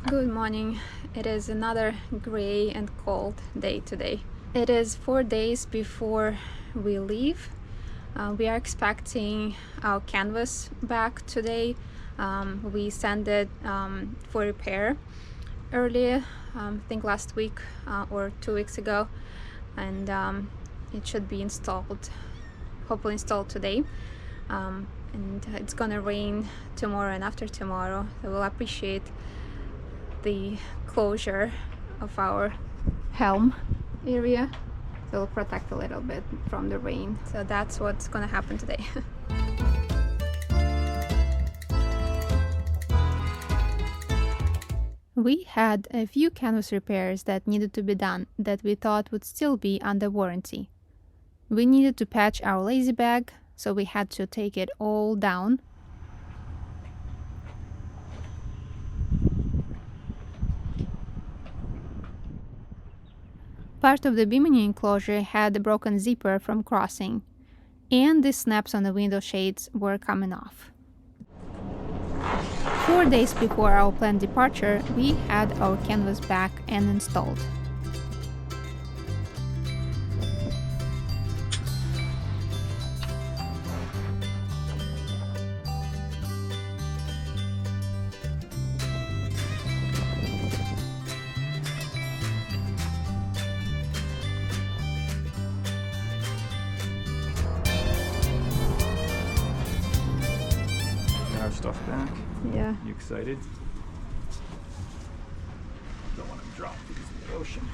Good morning. It is another gray and cold day today. It is 4 days before we leave. We are expecting our canvas back today. We sent it for repair earlier, I think last week or 2 weeks ago, and it should be installed, hopefully installed today. And it's gonna rain tomorrow and after tomorrow, so we'll appreciate the closure of our helm area. So it'll protect a little bit from the rain. So that's what's gonna happen today. We had a few canvas repairs that needed to be done that we thought would still be under warranty. We needed to patch our lazy bag, so we had to take it all down. Part of the bimini enclosure had a broken zipper from crossing, and the snaps on the window shades were coming off. 4 days before our planned departure, we had our canvas back and installed. Stuff back. Yeah. You excited? Don't want to drop these in the ocean.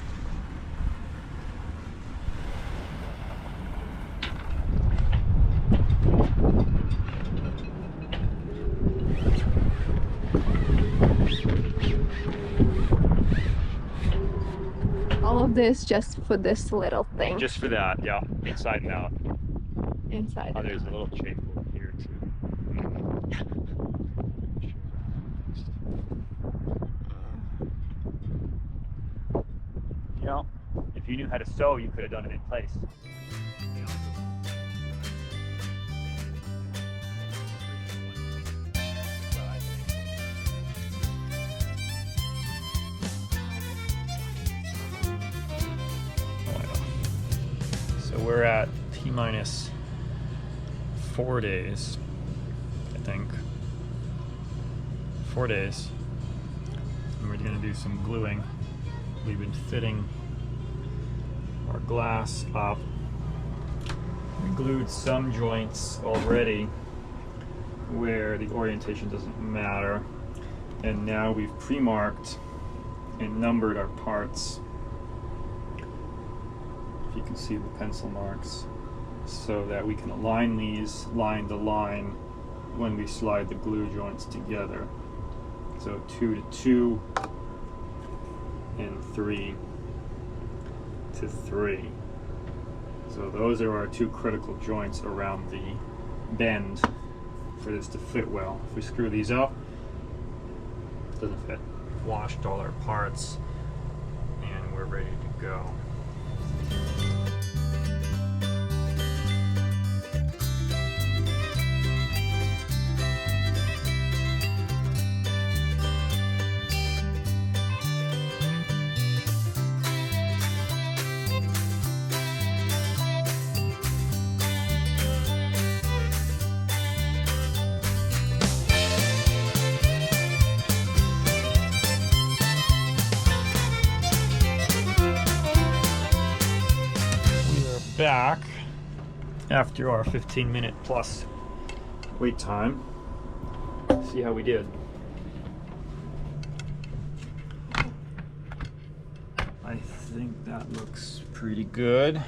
All of this just for this little thing. Just for that, yeah. Inside and out. Inside. Oh, there's a little chain board here too. You know, if you knew how to sew, you could have done it in place. So we're at T-minus 4 days, I think. 4 days. And we're gonna do some gluing. We've been fitting our glass up. We glued some joints already where the orientation doesn't matter. And now we've pre-marked and numbered our parts. If you can see the pencil marks, so that we can align these line to line when we slide the glue joints together. So 2 to 2 and 3 to 3. So those are our two critical joints around the bend for this to fit well. If we screw these up, it doesn't fit. Washed all our parts and we're ready to go. Back after our 15-minute plus wait time. See how we did. I think that looks pretty good.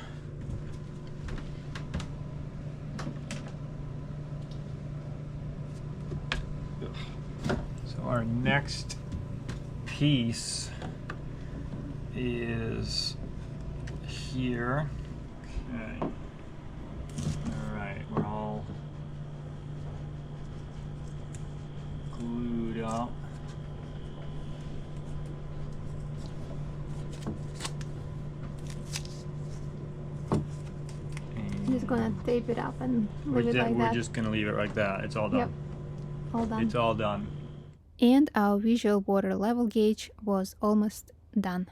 So our next piece is here. Okay. Alright, we're all glued up. Just gonna tape it up and leave it like that. We're just gonna leave it like that. It's all done. Yep. All done. It's all done. And our visual water level gauge was almost done.